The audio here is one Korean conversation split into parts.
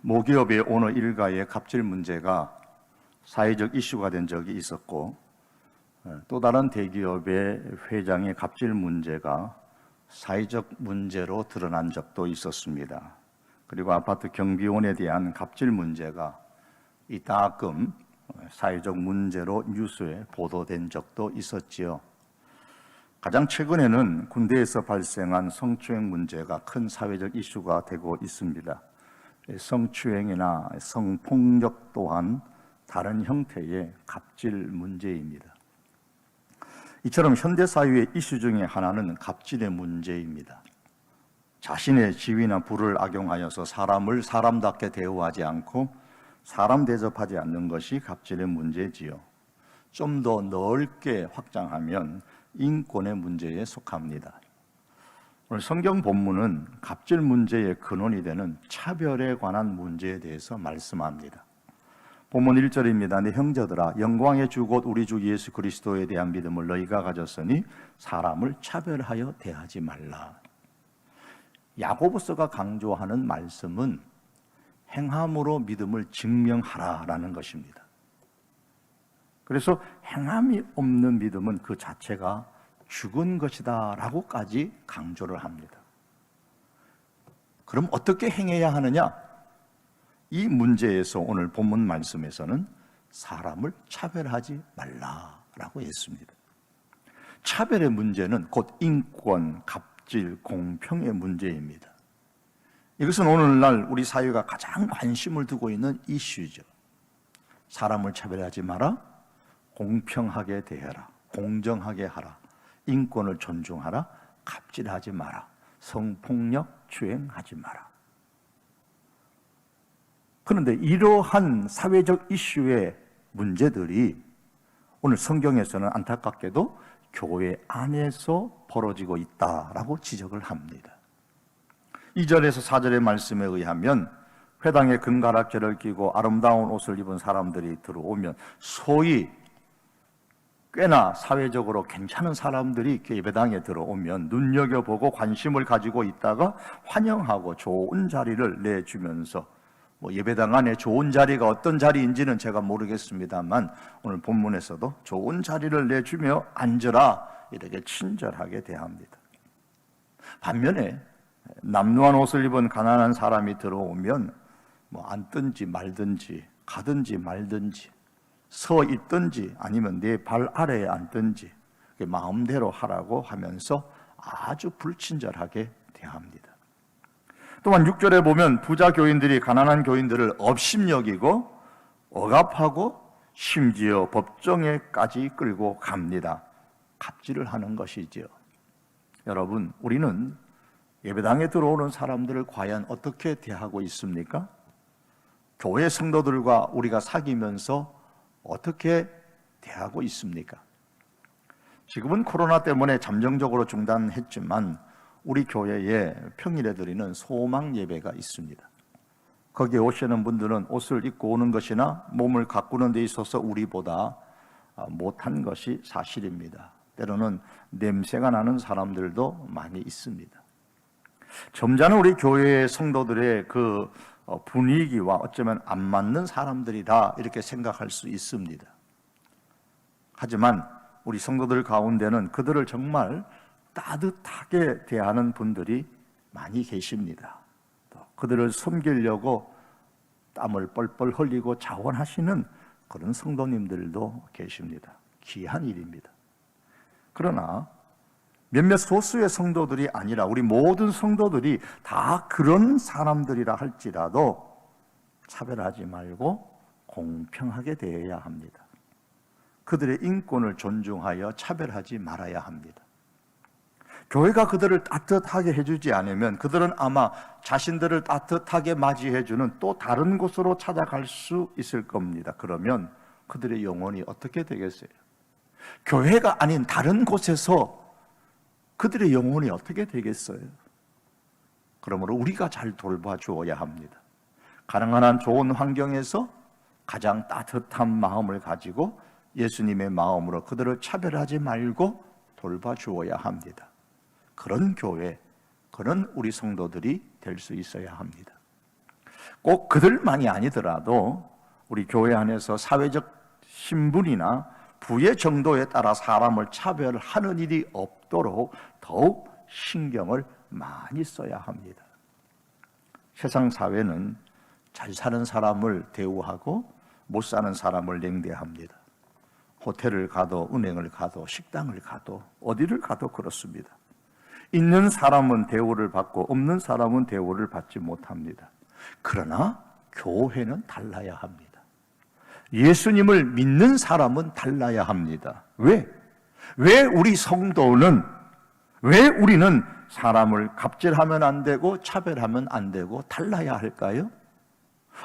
모기업의 오너 일가의 갑질 문제가 사회적 이슈가 된 적이 있었고, 또 다른 대기업의 회장의 갑질 문제가 사회적 문제로 드러난 적도 있었습니다. 그리고 아파트 경비원에 대한 갑질 문제가 이따금 사회적 문제로 뉴스에 보도된 적도 있었지요. 가장 최근에는 군대에서 발생한 성추행 문제가 큰 사회적 이슈가 되고 있습니다. 성추행이나 성폭력 또한 다른 형태의 갑질 문제입니다. 이처럼 현대사회의 이슈 중에 하나는 갑질의 문제입니다. 자신의 지위나 부를 악용하여서 사람을 사람답게 대우하지 않고 사람 대접하지 않는 것이 갑질의 문제지요. 좀 더 넓게 확장하면 인권의 문제에 속합니다. 오늘 성경 본문은 갑질 문제의 근원이 되는 차별에 관한 문제에 대해서 말씀합니다. 본문 1절입니다. 내 형제들아, 영광의 주 곧 우리 주 예수 그리스도에 대한 믿음을 너희가 가졌으니 사람을 차별하여 대하지 말라. 야고보서가 강조하는 말씀은 행함으로 믿음을 증명하라라는 것입니다. 그래서 행함이 없는 믿음은 그 자체가 죽은 것이다 라고까지 강조를 합니다. 그럼 어떻게 행해야 하느냐? 이 문제에서 오늘 본문 말씀에서는 사람을 차별하지 말라라고 했습니다. 차별의 문제는 곧 인권, 갑질, 공평의 문제입니다. 이것은 오늘날 우리 사회가 가장 관심을 두고 있는 이슈죠. 사람을 차별하지 마라, 공평하게 대해라, 공정하게 하라, 인권을 존중하라, 갑질하지 마라, 성폭력 추행하지 마라. 그런데 이러한 사회적 이슈의 문제들이 오늘 성경에서는 안타깝게도 교회 안에서 벌어지고 있다라고 지적을 합니다. 2절에서 4절의 말씀에 의하면 회당에 금가락지를 끼고 아름다운 옷을 입은 사람들이 들어오면, 소위 꽤나 사회적으로 괜찮은 사람들이 예배당에 들어오면 눈여겨보고 관심을 가지고 있다가 환영하고 좋은 자리를 내주면서, 예배당 안에 좋은 자리가 어떤 자리인지는 제가 모르겠습니다만 오늘 본문에서도 좋은 자리를 내주며 앉으라 이렇게 친절하게 대합니다. 반면에 남루한 옷을 입은 가난한 사람이 들어오면 앉든지 말든지 가든지 말든지 서 있든지 아니면 내 발 아래에 앉든지 마음대로 하라고 하면서 아주 불친절하게 대합니다. 또한 6절에 보면 부자 교인들이 가난한 교인들을 업심여기고 억압하고 심지어 법정에까지 끌고 갑니다. 갑질을 하는 것이지요. 여러분, 우리는 예배당에 들어오는 사람들을 과연 어떻게 대하고 있습니까? 교회 성도들과 우리가 사귀면서 어떻게 대하고 있습니까? 지금은 코로나 때문에 잠정적으로 중단했지만 우리 교회에 평일에 드리는 소망 예배가 있습니다. 거기에 오시는 분들은 옷을 입고 오는 것이나 몸을 가꾸는 데 있어서 우리보다 못한 것이 사실입니다. 때로는 냄새가 나는 사람들도 많이 있습니다. 점잖은 우리 교회의 성도들의 그 분위기와 어쩌면 안 맞는 사람들이다 이렇게 생각할 수 있습니다. 하지만 우리 성도들 가운데는 그들을 정말 따뜻하게 대하는 분들이 많이 계십니다. 또 그들을 섬기려고 땀을 뻘뻘 흘리고 자원하시는 그런 성도님들도 계십니다. 귀한 일입니다. 그러나 몇몇 소수의 성도들이 아니라 우리 모든 성도들이 다 그런 사람들이라 할지라도 차별하지 말고 공평하게 대해야 합니다. 그들의 인권을 존중하여 차별하지 말아야 합니다. 교회가 그들을 따뜻하게 해주지 않으면 그들은 아마 자신들을 따뜻하게 맞이해주는 또 다른 곳으로 찾아갈 수 있을 겁니다. 그러면 그들의 영혼이 어떻게 되겠어요? 교회가 아닌 다른 곳에서 그들의 영혼이 어떻게 되겠어요? 그러므로 우리가 잘 돌봐주어야 합니다. 가능한 한 좋은 환경에서 가장 따뜻한 마음을 가지고 예수님의 마음으로 그들을 차별하지 말고 돌봐주어야 합니다. 그런 교회, 그런 우리 성도들이 될 수 있어야 합니다. 꼭 그들만이 아니더라도 우리 교회 안에서 사회적 신분이나 부의 정도에 따라 사람을 차별하는 일이 없도록 더욱 신경을 많이 써야 합니다. 세상 사회는 잘 사는 사람을 대우하고 못 사는 사람을 냉대합니다. 호텔을 가도 은행을 가도 식당을 가도 어디를 가도 그렇습니다. 있는 사람은 대우를 받고 없는 사람은 대우를 받지 못합니다. 그러나 교회는 달라야 합니다. 예수님을 믿는 사람은 달라야 합니다. 왜? 왜 우리 성도는, 왜 우리는 사람을 갑질하면 안 되고 차별하면 안 되고 달라야 할까요?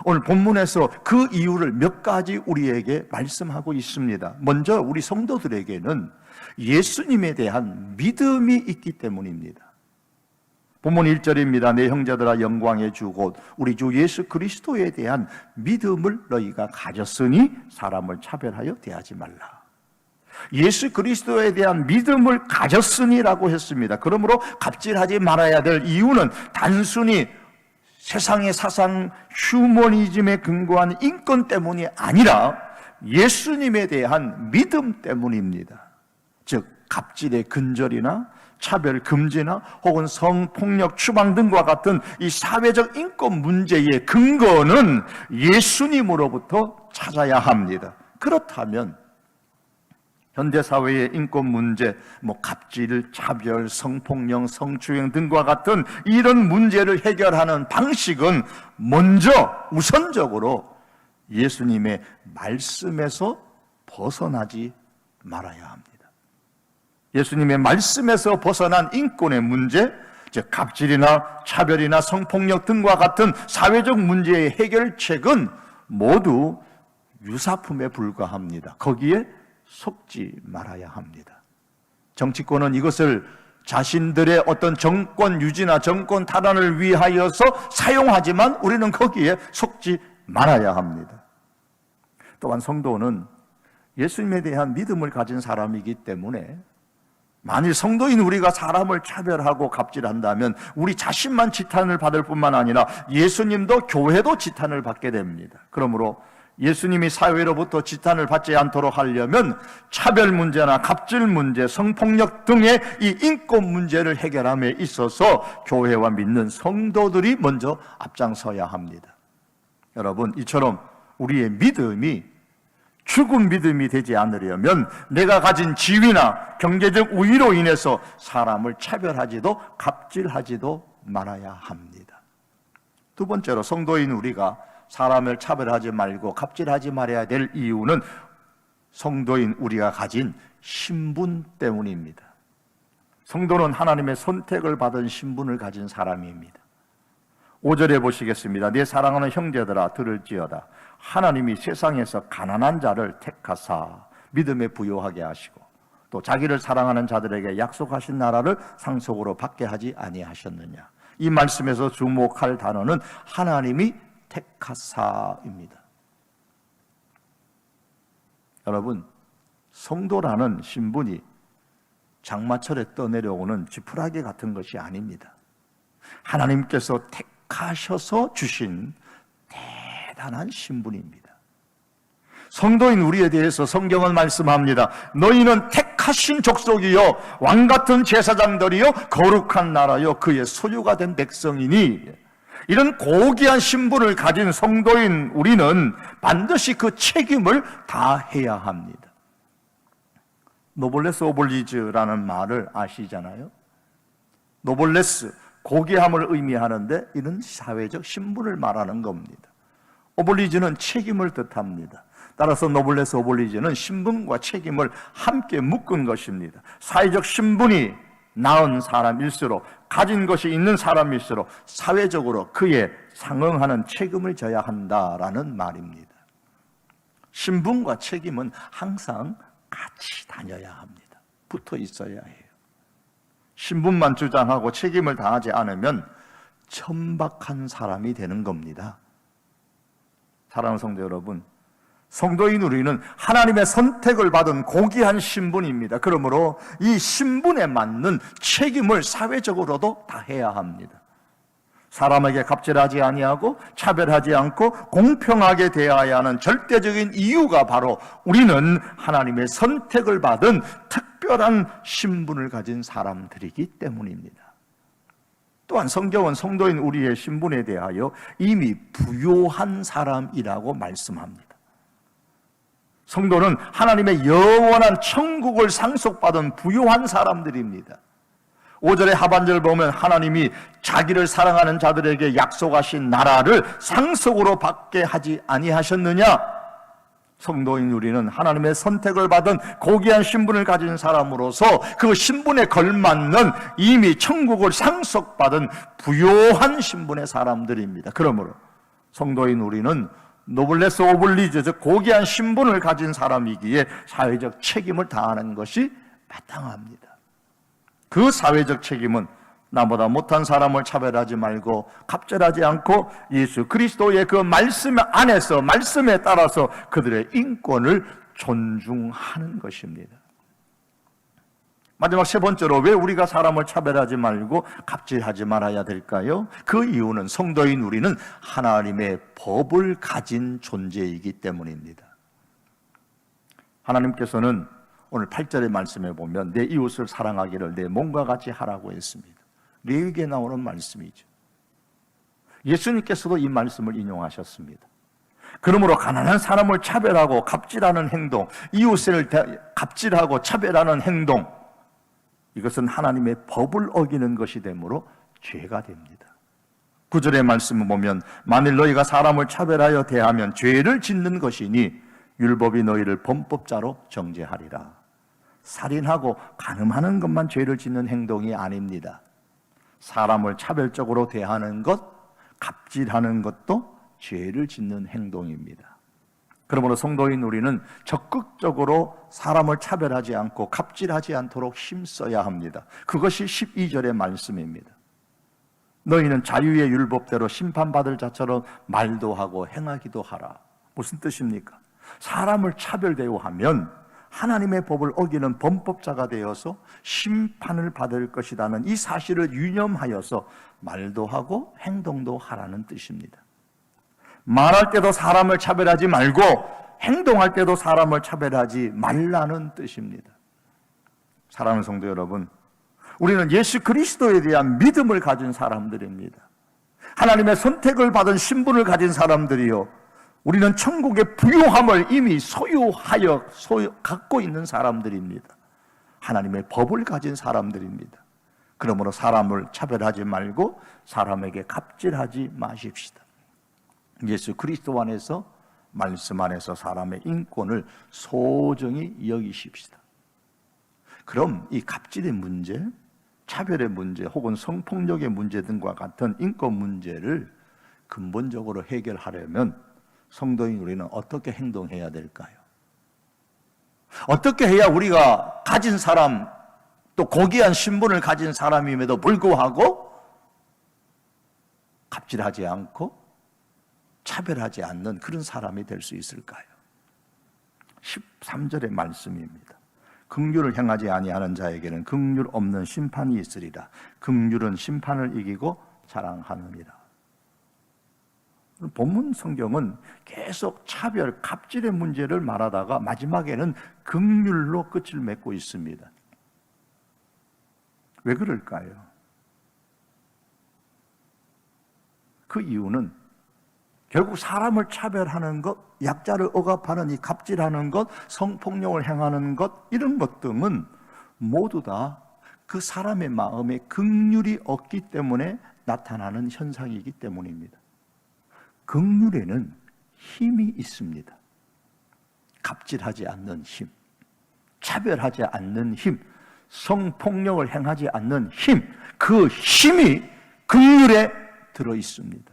오늘 본문에서 그 이유를 몇 가지 우리에게 말씀하고 있습니다. 먼저 우리 성도들에게는 예수님에 대한 믿음이 있기 때문입니다. 본문 1절입니다. 내 형제들아 영광의 주 곧 우리 주 예수 그리스도에 대한 믿음을 너희가 가졌으니 사람을 차별하여 대하지 말라. 예수 그리스도에 대한 믿음을 가졌으니라고 했습니다. 그러므로 갑질하지 말아야 될 이유는 단순히 세상의 사상 휴머니즘에 근거한 인권 때문이 아니라 예수님에 대한 믿음 때문입니다. 즉 갑질의 근절이나 차별 금지나 혹은 성폭력 추방 등과 같은 이 사회적 인권 문제의 근거는 예수님으로부터 찾아야 합니다. 그렇다면 현대사회의 인권 문제, 갑질, 차별, 성폭력, 성추행 등과 같은 이런 문제를 해결하는 방식은 먼저 우선적으로 예수님의 말씀에서 벗어나지 말아야 합니다. 예수님의 말씀에서 벗어난 인권의 문제, 즉 갑질이나 차별이나 성폭력 등과 같은 사회적 문제의 해결책은 모두 유사품에 불과합니다. 거기에 속지 말아야 합니다. 정치권은 이것을 자신들의 어떤 정권 유지나 정권 탈환을 위하여서 사용하지만 우리는 거기에 속지 말아야 합니다. 또한 성도는 예수님에 대한 믿음을 가진 사람이기 때문에 만일 성도인 우리가 사람을 차별하고 갑질한다면 우리 자신만 지탄을 받을 뿐만 아니라 예수님도 교회도 지탄을 받게 됩니다. 그러므로 예수님이 사회로부터 지탄을 받지 않도록 하려면 차별 문제나 갑질 문제, 성폭력 등의 이 인권 문제를 해결함에 있어서 교회와 믿는 성도들이 먼저 앞장서야 합니다. 여러분, 이처럼 우리의 믿음이 죽은 믿음이 되지 않으려면 내가 가진 지위나 경제적 우위로 인해서 사람을 차별하지도 갑질하지도 말아야 합니다. 두 번째로 성도인 우리가 사람을 차별하지 말고 갑질하지 말아야 될 이유는 성도인 우리가 가진 신분 때문입니다. 성도는 하나님의 선택을 받은 신분을 가진 사람입니다. 5절에 보시겠습니다. 내 사랑하는 형제들아 들을지어다. 하나님이 세상에서 가난한 자를 택하사 믿음에 부요하게 하시고 또 자기를 사랑하는 자들에게 약속하신 나라를 상속으로 받게 하지 아니하셨느냐. 이 말씀에서 주목할 단어는 하나님이 택하사입니다. 여러분, 성도라는 신분이 장마철에 떠내려오는 지푸라기 같은 것이 아닙니다. 하나님께서 택하셔서 주신 대단한 신분입니다. 성도인 우리에 대해서 성경은 말씀합니다. 너희는 택하신 족속이요 왕같은 제사장들이요 거룩한 나라요 그의 소유가 된 백성이니. 이런 고귀한 신분을 가진 성도인 우리는 반드시 그 책임을 다해야 합니다. 노블레스 오블리주라는 말을 아시잖아요. 노블레스, 고귀함을 의미하는데 이런 사회적 신분을 말하는 겁니다. 오블리주는 책임을 뜻합니다. 따라서 노블레스 오블리주는 신분과 책임을 함께 묶은 것입니다. 사회적 신분이 나은 사람일수록, 가진 것이 있는 사람일수록 사회적으로 그에 상응하는 책임을 져야 한다라는 말입니다. 신분과 책임은 항상 같이 다녀야 합니다. 붙어 있어야 해요. 신분만 주장하고 책임을 다하지 않으면 천박한 사람이 되는 겁니다. 사랑하는 성도 여러분, 성도인 우리는 하나님의 선택을 받은 고귀한 신분입니다. 그러므로 이 신분에 맞는 책임을 사회적으로도 다해야 합니다. 사람에게 갑질하지 아니하고 차별하지 않고 공평하게 대하여야 하는 절대적인 이유가 바로 우리는 하나님의 선택을 받은 특별한 신분을 가진 사람들이기 때문입니다. 또한 성경은 성도인 우리의 신분에 대하여 이미 부요한 사람이라고 말씀합니다. 성도는 하나님의 영원한 천국을 상속받은 부요한 사람들입니다. 5절의 하반절을 보면 하나님이 자기를 사랑하는 자들에게 약속하신 나라를 상속으로 받게 하지 아니하셨느냐? 성도인 우리는 하나님의 선택을 받은 고귀한 신분을 가진 사람으로서 그 신분에 걸맞는 이미 천국을 상속받은 부요한 신분의 사람들입니다. 그러므로 성도인 우리는 노블레스 오블리주, 즉 고귀한 신분을 가진 사람이기에 사회적 책임을 다하는 것이 마땅합니다. 그 사회적 책임은 나보다 못한 사람을 차별하지 말고 갑질하지 않고 예수 그리스도의 그 말씀 안에서, 말씀에 따라서 그들의 인권을 존중하는 것입니다. 마지막 세 번째로 왜 우리가 사람을 차별하지 말고 갑질하지 말아야 될까요? 그 이유는 성도인 우리는 하나님의 법을 가진 존재이기 때문입니다. 하나님께서는 오늘 8절의 말씀에 보면 내 이웃을 사랑하기를 내 몸과 같이 하라고 했습니다. 레위기에 나오는 말씀이죠. 예수님께서도 이 말씀을 인용하셨습니다. 그러므로 가난한 사람을 차별하고 갑질하는 행동, 이웃을 갑질하고 차별하는 행동, 이것은 하나님의 법을 어기는 것이 되므로 죄가 됩니다. 9절의 말씀을 보면 만일 너희가 사람을 차별하여 대하면 죄를 짓는 것이니 율법이 너희를 범법자로 정죄하리라. 살인하고 간음하는 것만 죄를 짓는 행동이 아닙니다. 사람을 차별적으로 대하는 것, 갑질하는 것도 죄를 짓는 행동입니다. 그러므로 성도인 우리는 적극적으로 사람을 차별하지 않고 갑질하지 않도록 힘써야 합니다. 그것이 12절의 말씀입니다. 너희는 자유의 율법대로 심판받을 자처럼 말도 하고 행하기도 하라. 무슨 뜻입니까? 사람을 차별 대우하면 하나님의 법을 어기는 범법자가 되어서 심판을 받을 것이라는 이 사실을 유념하여서 말도 하고 행동도 하라는 뜻입니다. 말할 때도 사람을 차별하지 말고 행동할 때도 사람을 차별하지 말라는 뜻입니다. 사랑하는 성도 여러분, 우리는 예수 그리스도에 대한 믿음을 가진 사람들입니다. 하나님의 선택을 받은 신분을 가진 사람들이요, 우리는 천국의 부요함을 이미 갖고 있는 사람들입니다. 하나님의 법을 가진 사람들입니다. 그러므로 사람을 차별하지 말고 사람에게 갑질하지 마십시다. 예수 그리스도 안에서, 말씀 안에서 사람의 인권을 소중히 여기십시다. 그럼 이 갑질의 문제, 차별의 문제, 혹은 성폭력의 문제 등과 같은 인권 문제를 근본적으로 해결하려면 성도인 우리는 어떻게 행동해야 될까요? 어떻게 해야 우리가 가진 사람, 또 고귀한 신분을 가진 사람임에도 불구하고 갑질하지 않고 차별하지 않는 그런 사람이 될 수 있을까요? 13절의 말씀입니다. 긍휼을 행하지 아니하는 자에게는 긍휼 없는 심판이 있으리라. 긍휼은 심판을 이기고 자랑하느니라. 본문 성경은 계속 차별, 갑질의 문제를 말하다가 마지막에는 긍휼로 끝을 맺고 있습니다. 왜 그럴까요? 그 이유는 결국 사람을 차별하는 것, 약자를 억압하는 이 갑질하는 것, 성폭력을 행하는 것, 이런 것 등은 모두 다 그 사람의 마음에 긍휼이 없기 때문에 나타나는 현상이기 때문입니다. 긍휼에는 힘이 있습니다. 갑질하지 않는 힘, 차별하지 않는 힘, 성폭력을 행하지 않는 힘, 그 힘이 긍휼에 들어 있습니다.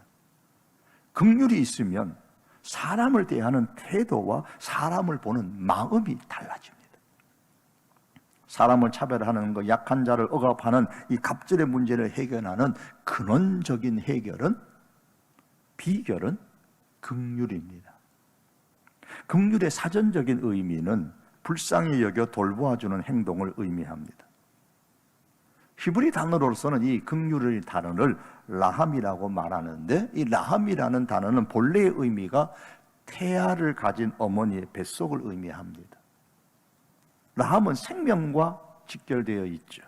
긍휼이 있으면 사람을 대하는 태도와 사람을 보는 마음이 달라집니다. 사람을 차별하는 것, 약한 자를 억압하는 이 갑질의 문제를 해결하는 근원적인 비결은 긍휼입니다. 긍휼의 사전적인 의미는 불쌍히 여겨 돌보아주는 행동을 의미합니다. 히브리 단어로서는 이 긍휼의 단어를 라함이라고 말하는데, 이 라함이라는 단어는 본래의 의미가 태아를 가진 어머니의 뱃속을 의미합니다. 라함은 생명과 직결되어 있죠.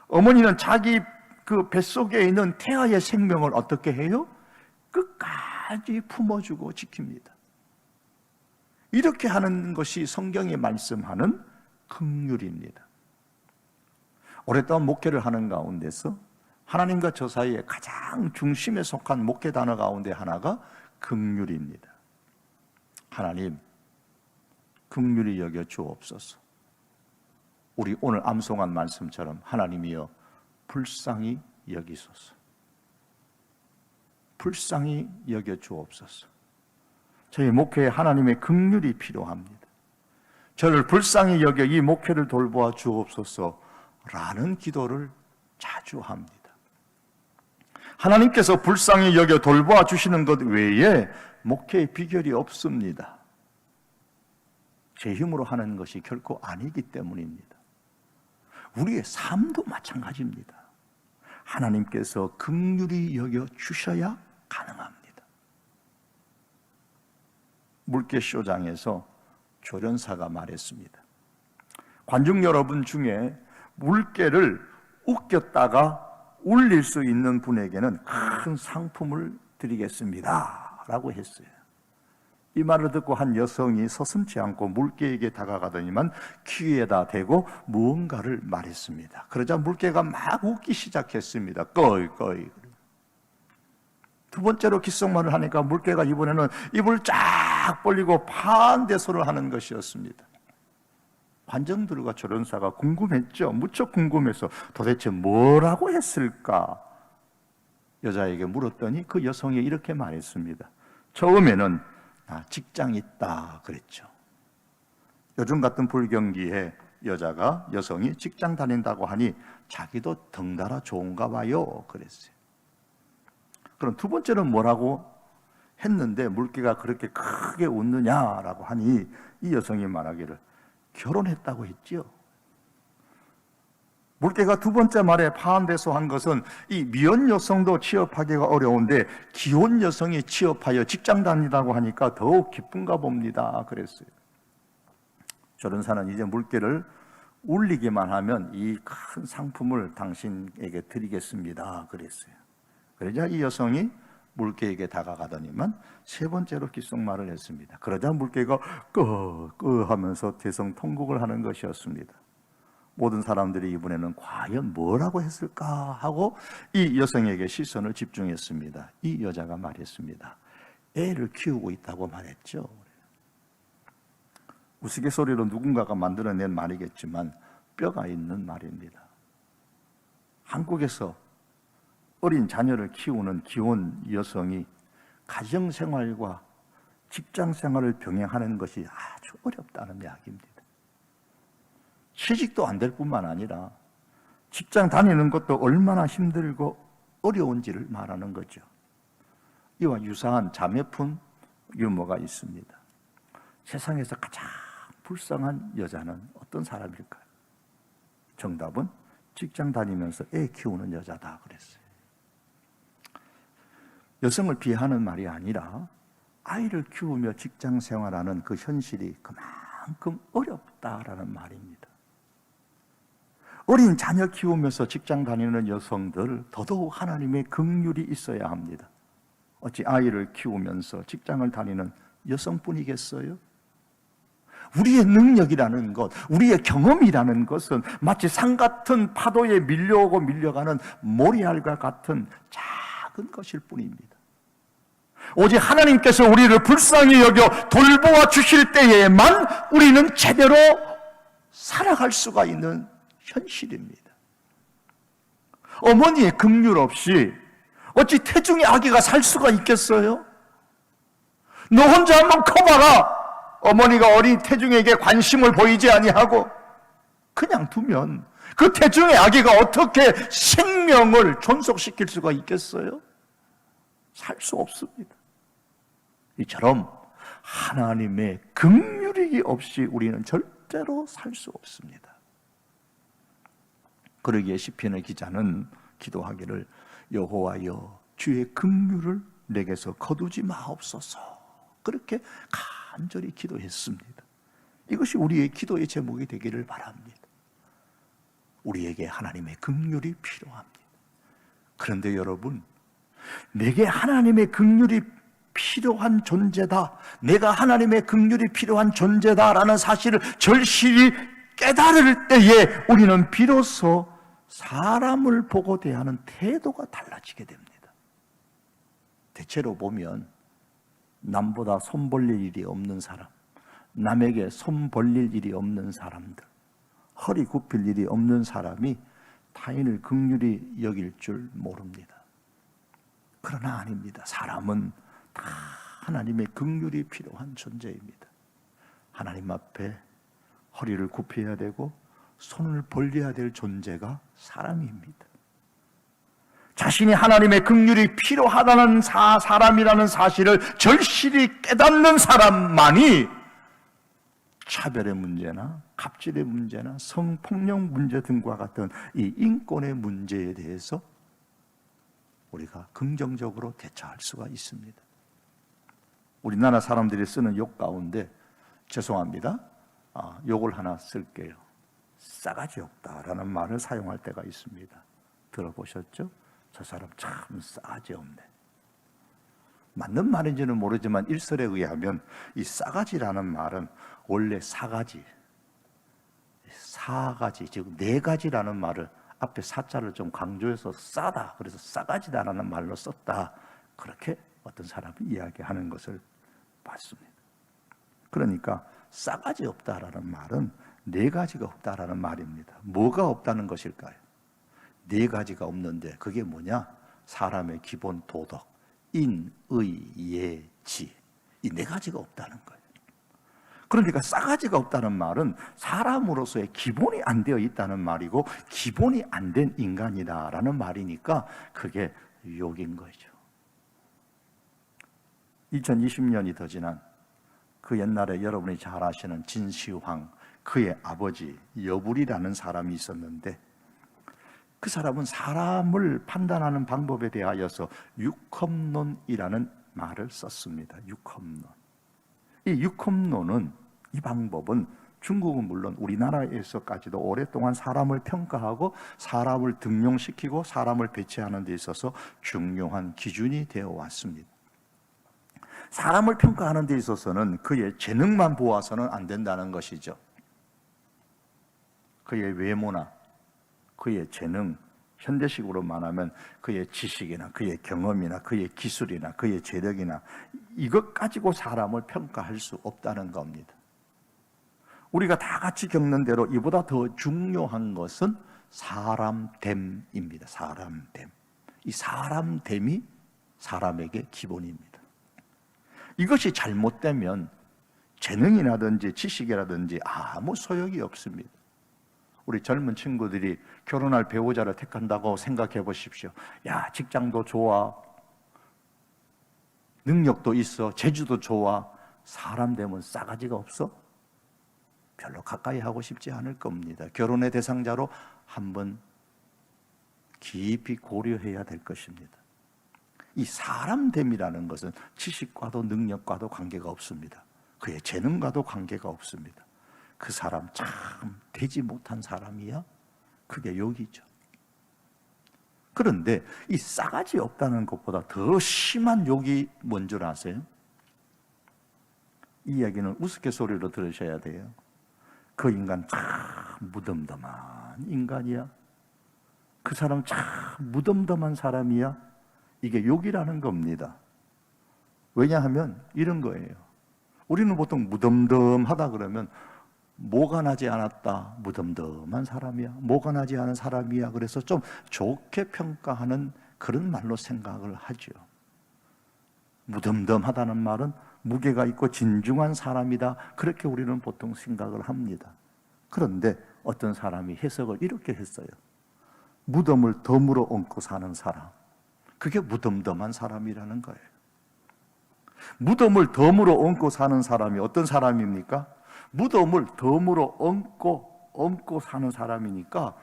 어머니는 자기 그 뱃속에 있는 태아의 생명을 어떻게 해요? 끝까지 품어주고 지킵니다. 이렇게 하는 것이 성경이 말씀하는 긍휼입니다. 오랫동안 목회를 하는 가운데서 하나님과 저 사이에 가장 중심에 속한 목회 단어 가운데 하나가 긍휼입니다. 하나님, 긍휼히 여겨 주옵소서. 우리 오늘 암송한 말씀처럼 하나님이여 불쌍히 여기소서. 불쌍히 여겨 주옵소서. 저희 목회에 하나님의 긍휼이 필요합니다. 저를 불쌍히 여겨 이 목회를 돌보아 주옵소서 라는 기도를 자주 합니다. 하나님께서 불쌍히 여겨 돌보아 주시는 것 외에 목회의 비결이 없습니다. 제 힘으로 하는 것이 결코 아니기 때문입니다. 우리의 삶도 마찬가지입니다. 하나님께서 긍휼히 여겨 주셔야 가능합니다. 물개쇼장에서 조련사가 말했습니다. 관중 여러분 중에 물개를 웃겼다가 울릴 수 있는 분에게는 큰 상품을 드리겠습니다 라고 했어요. 이 말을 듣고 한 여성이 서슴지 않고 물개에게 다가가더니만 귀에다 대고 무언가를 말했습니다. 그러자 물개가 막 웃기 시작했습니다. 꺼이. 두 번째로 귓속말을 하니까 물개가 이번에는 입을 쫙 벌리고 반대소를 하는 것이었습니다. 관정들과 조련사가 궁금했죠. 무척 궁금해서 도대체 뭐라고 했을까? 여자에게 물었더니 그 여성이 이렇게 말했습니다. 처음에는 나 직장 있다 그랬죠. 요즘 같은 불경기에 여성이 직장 다닌다고 하니 자기도 덩달아 좋은가 봐요 그랬어요. 그럼 두 번째는 뭐라고 했는데 물개가 그렇게 크게 웃느냐라고 하니 이 여성이 말하기를 결혼했다고 했지요. 물개가 두 번째 말에 파한대소한 것은 이 미혼 여성도 취업하기가 어려운데 기혼 여성이 취업하여 직장 다니다고 하니까 더욱 기쁜가 봅니다 그랬어요. 조련사는 이제 물개를 울리기만 하면 이 큰 상품을 당신에게 드리겠습니다 그랬어요. 그러자 이 여성이 물개에게 다가가더니만 세 번째로 귓속말을 했습니다. 그러자 물개가 끄 하면서 대성통곡을 하는 것이었습니다. 모든 사람들이 이번에는 과연 뭐라고 했을까 하고 이 여성에게 시선을 집중했습니다. 이 여자가 말했습니다. 애를 키우고 있다고 말했죠. 우스갯소리로 누군가가 만들어낸 말이겠지만 뼈가 있는 말입니다. 한국에서 어린 자녀를 키우는 기혼 여성이 가정생활과 직장생활을 병행하는 것이 아주 어렵다는 이야기입니다. 취직도 안 될 뿐만 아니라 직장 다니는 것도 얼마나 힘들고 어려운지를 말하는 거죠. 이와 유사한 자매품 유머가 있습니다. 세상에서 가장 불쌍한 여자는 어떤 사람일까요? 정답은 직장 다니면서 애 키우는 여자다 그랬어요. 여성을 비하하는 말이 아니라 아이를 키우며 직장 생활하는 그 현실이 그만큼 어렵다라는 말입니다. 어린 자녀 키우면서 직장 다니는 여성들 더더욱 하나님의 긍휼이 있어야 합니다. 어찌 아이를 키우면서 직장을 다니는 여성뿐이겠어요? 우리의 능력이라는 것, 우리의 경험이라는 것은 마치 산 같은 파도에 밀려오고 밀려가는 모래알과 같은 작은 것일 뿐입니다. 오직 하나님께서 우리를 불쌍히 여겨 돌보아 주실 때에만 우리는 제대로 살아갈 수가 있는 현실입니다. 어머니의 긍휼 없이 어찌 태중의 아기가 살 수가 있겠어요? 너 혼자 한번 커봐라. 어머니가 어린 태중에게 관심을 보이지 아니하고 그냥 두면 그 태중의 아기가 어떻게 생명을 존속시킬 수가 있겠어요? 살 수 없습니다. 이처럼 하나님의 긍휼이 없이 우리는 절대로 살 수 없습니다. 그러기에 시편의 기자는 기도하기를 여호와여 주의 긍휼을 내게서 거두지 마옵소서, 그렇게 간절히 기도했습니다. 이것이 우리의 기도의 제목이 되기를 바랍니다. 우리에게 하나님의 긍휼이 필요합니다. 그런데 여러분, 내게 하나님의 긍휼이 필요한 존재다, 내가 하나님의 긍휼이 필요한 존재다라는 사실을 절실히 깨달을 때에 우리는 비로소 사람을 보고 대하는 태도가 달라지게 됩니다. 대체로 보면 남보다 손 벌릴 일이 없는 사람, 남에게 손 벌릴 일이 없는 사람들, 허리 굽힐 일이 없는 사람이 타인을 긍휼히 여길 줄 모릅니다. 그러나 아닙니다. 사람은 다 하나님의 긍휼이 필요한 존재입니다. 하나님 앞에 허리를 굽혀야 되고 손을 벌려야 될 존재가 사람입니다. 자신이 하나님의 긍휼이 필요하다는 사람이라는 사실을 절실히 깨닫는 사람만이 차별의 문제나 갑질의 문제나 성폭력 문제 등과 같은 이 인권의 문제에 대해서 우리가 긍정적으로 대처할 수가 있습니다. 우리나라 사람들이 쓰는 욕 가운데, 죄송합니다, 욕을 하나 쓸게요. 싸가지 없다라는 말을 사용할 때가 있습니다. 들어보셨죠? 저 사람 참 싸가지 없네. 맞는 말인지는 모르지만 일설에 의하면 이 싸가지라는 말은 원래 사가지, 즉 네 가지라는 말을 앞에 사자를 좀 강조해서 싸다, 그래서 싸가지다라는 말로 썼다, 그렇게 어떤 사람이 이야기하는 것을 봤습니다. 그러니까 싸가지 없다라는 말은 네 가지가 없다라는 말입니다. 뭐가 없다는 것일까요? 네 가지가 없는데 그게 뭐냐? 사람의 기본 도덕, 인, 의, 예, 지, 이 네 가지가 없다는 거예요. 그러니까 싸가지가 없다는 말은 사람으로서의 기본이 안 되어 있다는 말이고, 기본이 안 된 인간이다라는 말이니까 그게 욕인 거죠. 2020년이 더 지난 그 옛날에 여러분이 잘 아시는 진시황, 그의 아버지 여불이라는 사람이 있었는데, 그 사람은 사람을 판단하는 방법에 대하여서 육합론이라는 말을 썼습니다. 육합론. 이 육합론은, 이 방법은 중국은 물론 우리나라에서까지도 오랫동안 사람을 평가하고 사람을 등용시키고 사람을 배치하는 데 있어서 중요한 기준이 되어 왔습니다. 사람을 평가하는 데 있어서는 그의 재능만 보아서는 안 된다는 것이죠. 그의 외모나 그의 재능, 현대식으로 말하면 그의 지식이나 그의 경험이나 그의 기술이나 그의 재력이나 이것 가지고 사람을 평가할 수 없다는 겁니다. 우리가 다 같이 겪는 대로 이보다 더 중요한 것은 사람됨입니다. 사람됨. 이 사람됨이 사람에게 기본입니다. 이것이 잘못되면 재능이라든지 지식이라든지 아무 소용이 없습니다. 우리 젊은 친구들이 결혼할 배우자를 택한다고 생각해 보십시오. 야, 직장도 좋아, 능력도 있어, 재주도 좋아, 사람 되면 싸가지가 없어? 별로 가까이 하고 싶지 않을 겁니다. 결혼의 대상자로 한번 깊이 고려해야 될 것입니다. 이 사람됨이라는 것은 지식과도 능력과도 관계가 없습니다. 그의 재능과도 관계가 없습니다. 그 사람 참 되지 못한 사람이야? 그게 욕이죠. 그런데 이 싸가지 없다는 것보다 더 심한 욕이 뭔 줄 아세요? 이 이야기는 우스갯소리로 들으셔야 돼요. 그 인간 참 무덤덤한 인간이야. 그 사람 참 무덤덤한 사람이야. 이게 욕이라는 겁니다. 왜냐하면 이런 거예요. 우리는 보통 무덤덤하다 그러면 모가 나지 않았다, 무덤덤한 사람이야, 모가 나지 않은 사람이야, 그래서 좀 좋게 평가하는 그런 말로 생각을 하죠. 무덤덤하다는 말은 무게가 있고 진중한 사람이다, 그렇게 우리는 보통 생각을 합니다. 그런데 어떤 사람이 해석을 이렇게 했어요. 무덤을 덤으로 얹고 사는 사람, 그게 무덤덤한 사람이라는 거예요. 무덤을 덤으로 얹고 사는 사람이 어떤 사람입니까? 무덤을 덤으로 얹고 사는 사람이니까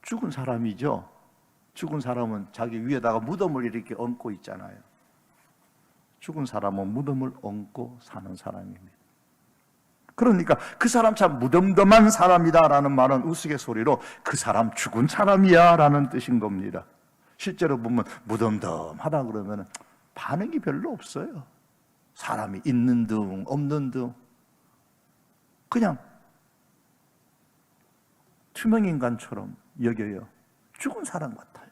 죽은 사람이죠. 죽은 사람은 자기 위에다가 무덤을 이렇게 얹고 있잖아요. 죽은 사람은 무덤을 얹고 사는 사람입니다. 그러니까 그 사람 참 무덤덤한 사람이다라는 말은 우스갯소리로 그 사람 죽은 사람이야 라는 뜻인 겁니다. 실제로 보면 무덤덤하다 그러면 반응이 별로 없어요. 사람이 있는 둥 없는 둥 그냥 투명인간처럼 여겨요. 죽은 사람 같아요.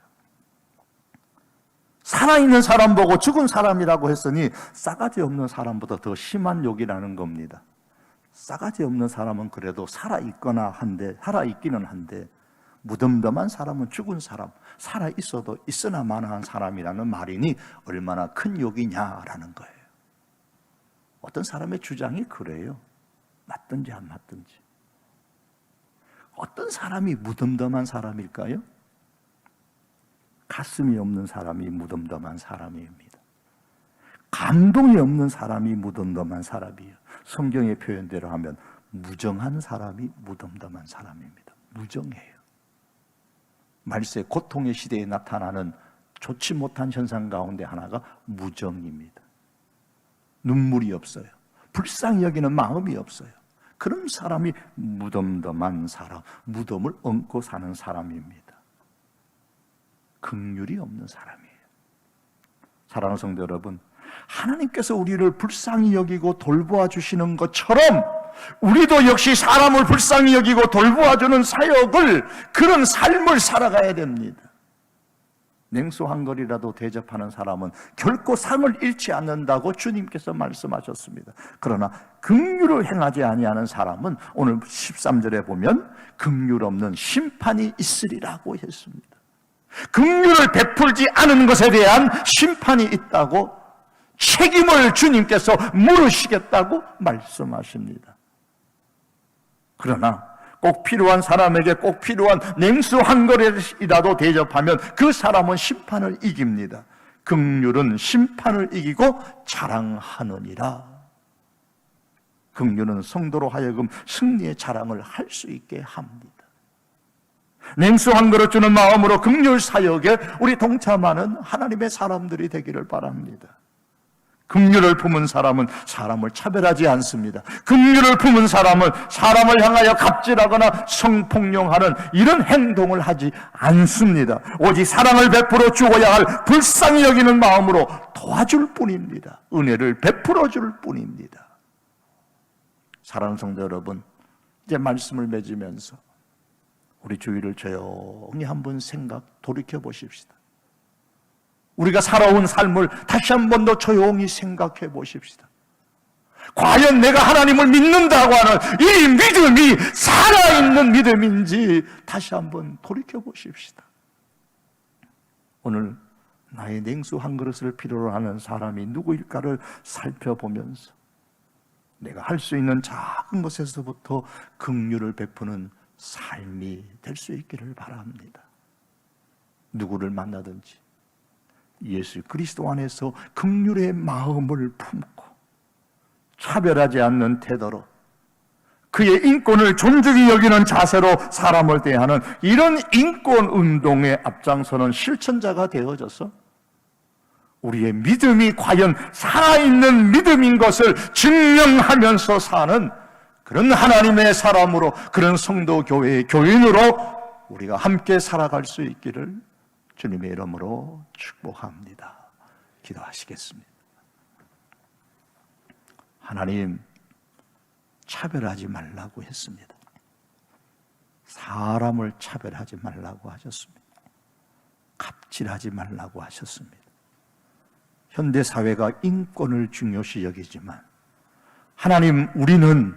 살아있는 사람 보고 죽은 사람이라고 했으니 싸가지 없는 사람보다 더 심한 욕이라는 겁니다. 싸가지 없는 사람은 그래도 살아있기는 한데 무덤덤한 사람은 죽은 사람, 살아있어도 있으나 마나한 사람이라는 말이니 얼마나 큰 욕이냐라는 거예요. 어떤 사람의 주장이 그래요. 맞든지 안 맞든지. 어떤 사람이 무덤덤한 사람일까요? 가슴이 없는 사람이 무덤덤한 사람입니다. 감동이 없는 사람이 무덤덤한 사람이에요. 성경의 표현대로 하면 무정한 사람이 무덤덤한 사람입니다. 무정해요. 말세 고통의 시대에 나타나는 좋지 못한 현상 가운데 하나가 무정입니다. 눈물이 없어요. 불쌍히 여기는 마음이 없어요. 그런 사람이 무덤덤한 사람, 무덤을 얹고 사는 사람입니다. 긍휼이 없는 사람이에요. 사랑하는 성도 여러분, 하나님께서 우리를 불쌍히 여기고 돌보아 주시는 것처럼 우리도 역시 사람을 불쌍히 여기고 돌보아 주는 사역을, 그런 삶을 살아가야 됩니다. 냉수 한 거리라도 대접하는 사람은 결코 상을 잃지 않는다고 주님께서 말씀하셨습니다. 그러나 긍휼을 행하지 아니하는 사람은 오늘 13절에 보면 긍휼 없는 심판이 있으리라고 했습니다. 긍휼을 베풀지 않은 것에 대한 심판이 있다고, 책임을 주님께서 물으시겠다고 말씀하십니다. 그러나 꼭 필요한 사람에게 꼭 필요한 냉수 한 그릇이라도 대접하면 그 사람은 심판을 이깁니다. 긍휼은 심판을 이기고 자랑하느니라. 긍휼은 성도로 하여금 승리의 자랑을 할 수 있게 합니다. 냉수 한 그릇 주는 마음으로 긍휼 사역에 우리 동참하는 하나님의 사람들이 되기를 바랍니다. 긍휼을 품은 사람은 사람을 차별하지 않습니다. 긍휼을 품은 사람은 사람을 향하여 갑질하거나 성폭력하는 이런 행동을 하지 않습니다. 오직 사랑을 베풀어 주어야 할 불쌍히 여기는 마음으로 도와줄 뿐입니다. 은혜를 베풀어 줄 뿐입니다. 사랑하는 성도 여러분, 이제 말씀을 맺으면서 우리 주위를 조용히 한번 돌이켜 보십시다. 우리가 살아온 삶을 다시 한 번 더 조용히 생각해 보십시다. 과연 내가 하나님을 믿는다고 하는 이 믿음이 살아있는 믿음인지 다시 한번 돌이켜 보십시다. 오늘 나의 냉수 한 그릇을 필요로 하는 사람이 누구일까를 살펴보면서 내가 할 수 있는 작은 것에서부터 긍휼을 베푸는 삶이 될 수 있기를 바랍니다. 누구를 만나든지 예수 그리스도 안에서 긍휼의 마음을 품고 차별하지 않는 태도로 그의 인권을 존중히 여기는 자세로 사람을 대하는 이런 인권 운동에 앞장서는 실천자가 되어져서 우리의 믿음이 과연 살아있는 믿음인 것을 증명하면서 사는 그런 하나님의 사람으로, 그런 성도 교회의 교인으로 우리가 함께 살아갈 수 있기를 주님의 이름으로 축복합니다. 기도하시겠습니다. 하나님, 차별하지 말라고 했습니다. 사람을 차별하지 말라고 하셨습니다. 갑질하지 말라고 하셨습니다. 현대사회가 인권을 중요시 여기지만 하나님, 우리는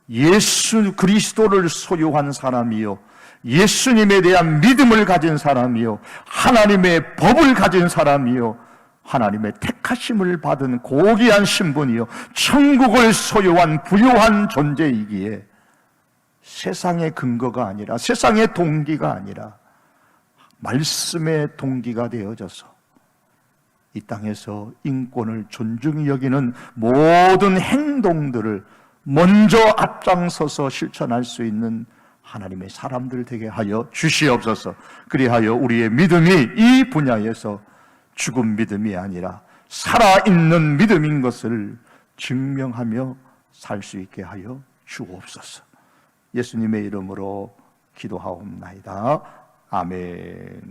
예수 그리스도를 소유한 사람이요, 예수님에 대한 믿음을 가진 사람이요, 하나님의 법을 가진 사람이요, 하나님의 택하심을 받은 고귀한 신분이요, 천국을 소유한 부유한 존재이기에 세상의 근거가 아니라, 세상의 동기가 아니라 말씀의 동기가 되어져서 이 땅에서 인권을 존중히 여기는 모든 행동들을 먼저 앞장서서 실천할 수 있는 하나님의 사람들 되게 하여 주시옵소서. 그리하여 우리의 믿음이 이 분야에서 죽은 믿음이 아니라 살아있는 믿음인 것을 증명하며 살 수 있게 하여 주옵소서. 예수님의 이름으로 기도하옵나이다. 아멘.